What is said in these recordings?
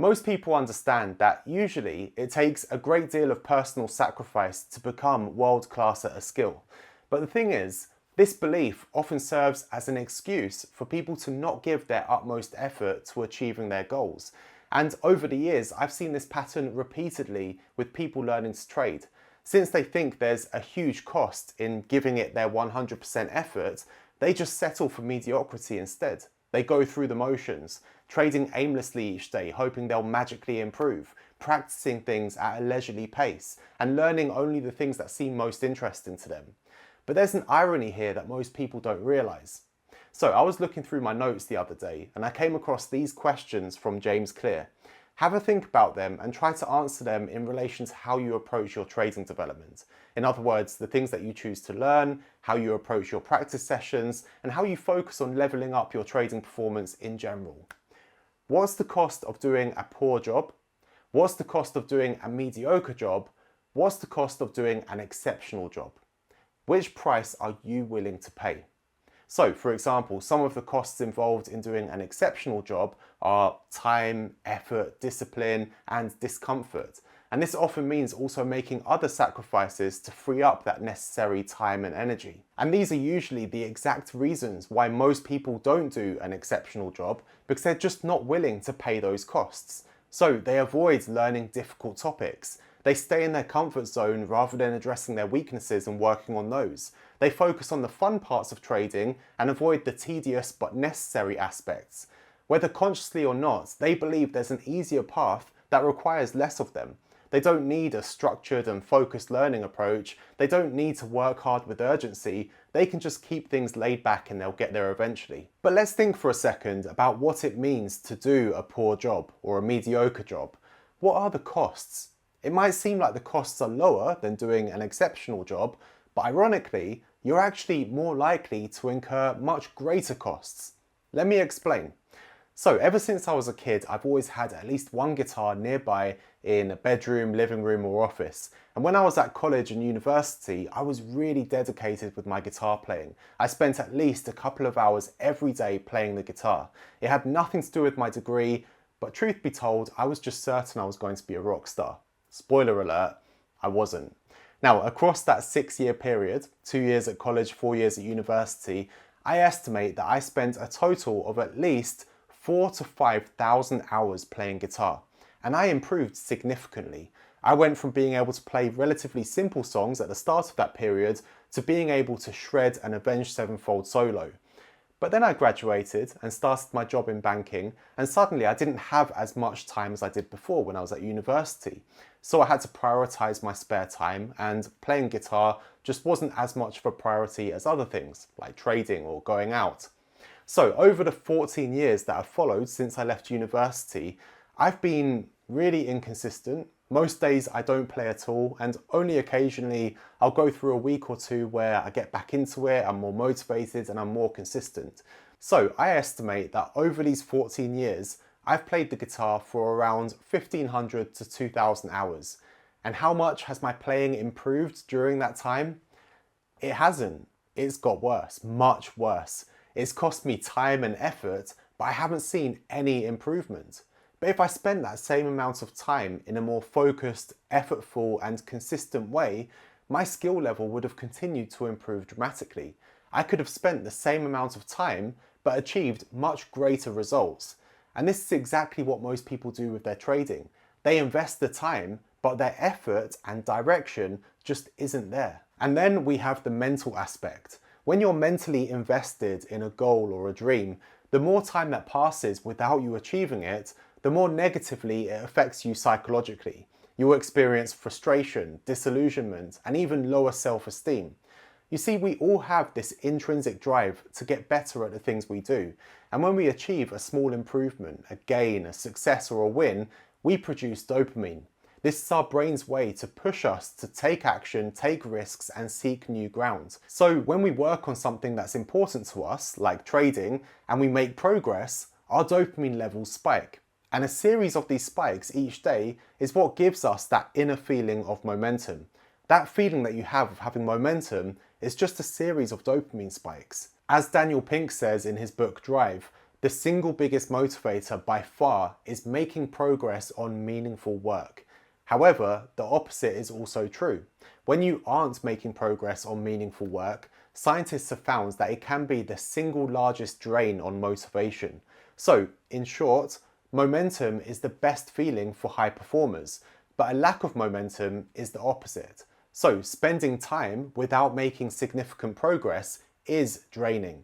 Most people understand that usually it takes a great deal of personal sacrifice to become world-class at a skill. But the thing is, this belief often serves as an excuse for people to not give their utmost effort to achieving their goals. And over the years, I've seen this pattern repeatedly with people learning to trade. Since they think there's a huge cost in giving it their 100% effort, they just settle for mediocrity instead. They go through the motions, trading aimlessly each day, hoping they'll magically improve, practicing things at a leisurely pace, and learning only the things that seem most interesting to them. But there's an irony here that most people don't realise. So I was looking through my notes the other day and I came across these questions from James Clear. Have a think about them and try to answer them in relation to how you approach your trading development. In other words, the things that you choose to learn, how you approach your practice sessions, and how you focus on leveling up your trading performance in general. What's the cost of doing a poor job? What's the cost of doing a mediocre job? What's the cost of doing an exceptional job? Which price are you willing to pay? So, for example, some of the costs involved in doing an exceptional job are time, effort, discipline, and discomfort. And this often means also making other sacrifices to free up that necessary time and energy. And these are usually the exact reasons why most people don't do an exceptional job, because they're just not willing to pay those costs. So they avoid learning difficult topics. They stay in their comfort zone rather than addressing their weaknesses and working on those. They focus on the fun parts of trading and avoid the tedious but necessary aspects. Whether consciously or not, they believe there's an easier path that requires less of them. They don't need a structured and focused learning approach. They don't need to work hard with urgency. They can just keep things laid back and they'll get there eventually. But let's think for a second about what it means to do a poor job or a mediocre job. What are the costs? It might seem like the costs are lower than doing an exceptional job, but ironically, you're actually more likely to incur much greater costs. Let me explain. So ever since I was a kid, I've always had at least one guitar nearby in a bedroom, living room or office. And when I was at college and university, I was really dedicated with my guitar playing. I spent at least a couple of hours every day playing the guitar. It had nothing to do with my degree, but truth be told, I was just certain I was going to be a rock star. Spoiler alert, I wasn't. Now, across that 6-year period, 2 years at college, 4 years at university, I estimate that I spent a total of at least 4,000 to 5,000 hours playing guitar, and I improved significantly. I went from being able to play relatively simple songs at the start of that period to being able to shred an Avenged Sevenfold solo. But then I graduated and started my job in banking, and suddenly I didn't have as much time as I did before when I was at university. So I had to prioritize my spare time, and playing guitar just wasn't as much of a priority as other things, like trading or going out. So over the 14 years that have followed since I left university, I've been really inconsistent. Most days I don't play at all, and only occasionally I'll go through a week or two where I get back into it, I'm more motivated and I'm more consistent. So I estimate that over these 14 years, I've played the guitar for around 1,500 to 2,000 hours. And how much has my playing improved during that time? It hasn't. It's got worse, much worse. It's cost me time and effort, but I haven't seen any improvement. But if I spent that same amount of time in a more focused, effortful and consistent way, my skill level would have continued to improve dramatically. I could have spent the same amount of time, but achieved much greater results. And this is exactly what most people do with their trading. They invest the time, but their effort and direction just isn't there. And then we have the mental aspect. When you're mentally invested in a goal or a dream, the more time that passes without you achieving it, the more negatively it affects you psychologically. You will experience frustration, disillusionment, and even lower self-esteem. You see, we all have this intrinsic drive to get better at the things we do. And when we achieve a small improvement, a gain, a success, or a win, we produce dopamine. This is our brain's way to push us to take action, take risks, and seek new ground. So when we work on something that's important to us, like trading, and we make progress, our dopamine levels spike. And a series of these spikes each day is what gives us that inner feeling of momentum. That feeling that you have of having momentum is just a series of dopamine spikes. As Daniel Pink says in his book Drive, the single biggest motivator by far is making progress on meaningful work. However, the opposite is also true. When you aren't making progress on meaningful work, scientists have found that it can be the single largest drain on motivation. So, in short, momentum is the best feeling for high performers, but a lack of momentum is the opposite. So, spending time without making significant progress is draining.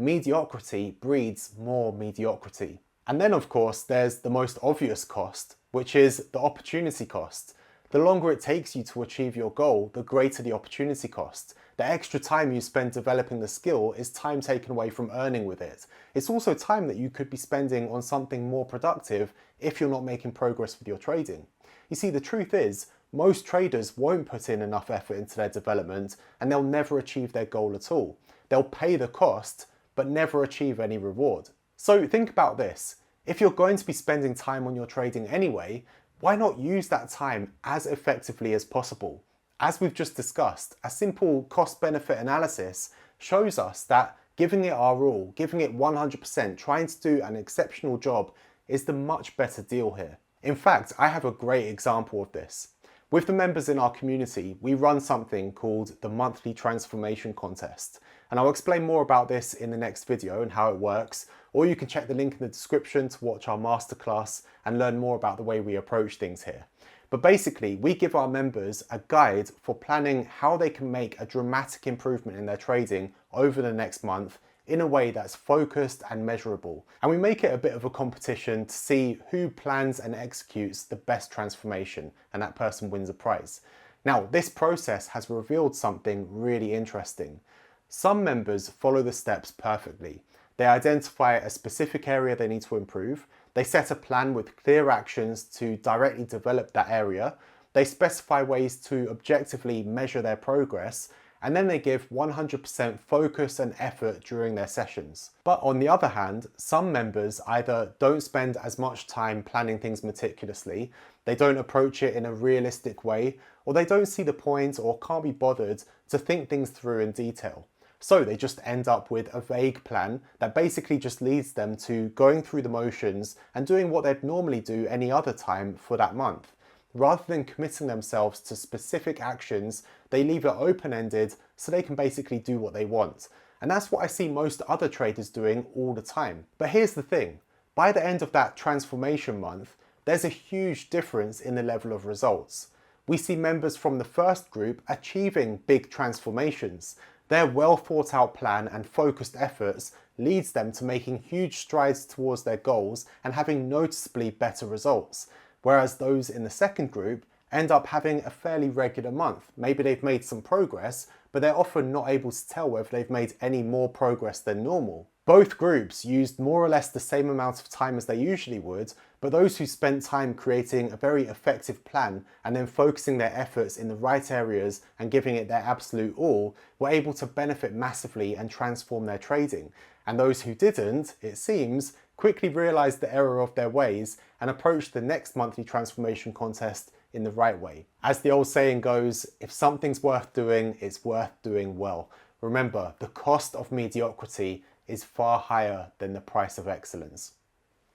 Mediocrity breeds more mediocrity. And then, of course, there's the most obvious cost, which is the opportunity cost. The longer it takes you to achieve your goal, the greater the opportunity cost. The extra time you spend developing the skill is time taken away from earning with it. It's also time that you could be spending on something more productive if you're not making progress with your trading. You see, the truth is, most traders won't put in enough effort into their development and they'll never achieve their goal at all. They'll pay the cost, but never achieve any reward. So think about this. If you're going to be spending time on your trading anyway, why not use that time as effectively as possible? As we've just discussed, a simple cost-benefit analysis shows us that giving it our all, giving it 100%, trying to do an exceptional job is the much better deal here. In fact, I have a great example of this. With the members in our community, we run something called the Monthly Transformation Contest. And I'll explain more about this in the next video and how it works, or you can check the link in the description to watch our masterclass and learn more about the way we approach things here. But basically, we give our members a guide for planning how they can make a dramatic improvement in their trading over the next month in a way that's focused and measurable. And we make it a bit of a competition to see who plans and executes the best transformation, and that person wins a prize. Now, this process has revealed something really interesting. Some members follow the steps perfectly. They identify a specific area they need to improve. They set a plan with clear actions to directly develop that area. They specify ways to objectively measure their progress, and then they give 100% focus and effort during their sessions. But on the other hand, some members either don't spend as much time planning things meticulously, they don't approach it in a realistic way, or they don't see the point or can't be bothered to think things through in detail. So they just end up with a vague plan that basically just leads them to going through the motions and doing what they'd normally do any other time for that month. Rather than committing themselves to specific actions, they leave it open-ended so they can basically do what they want. And that's what I see most other traders doing all the time. But here's the thing, by the end of that transformation month, there's a huge difference in the level of results. We see members from the first group achieving big transformations. Their well thought out plan and focused efforts leads them to making huge strides towards their goals and having noticeably better results. Whereas those in the second group end up having a fairly regular month. Maybe they've made some progress, but they're often not able to tell whether they've made any more progress than normal. Both groups used more or less the same amount of time as they usually would, but those who spent time creating a very effective plan and then focusing their efforts in the right areas and giving it their absolute all were able to benefit massively and transform their trading. And those who didn't, it seems, quickly realized the error of their ways and approached the next monthly transformation contest in the right way. As the old saying goes, if something's worth doing, it's worth doing well. Remember, the cost of mediocrity is far higher than the price of excellence.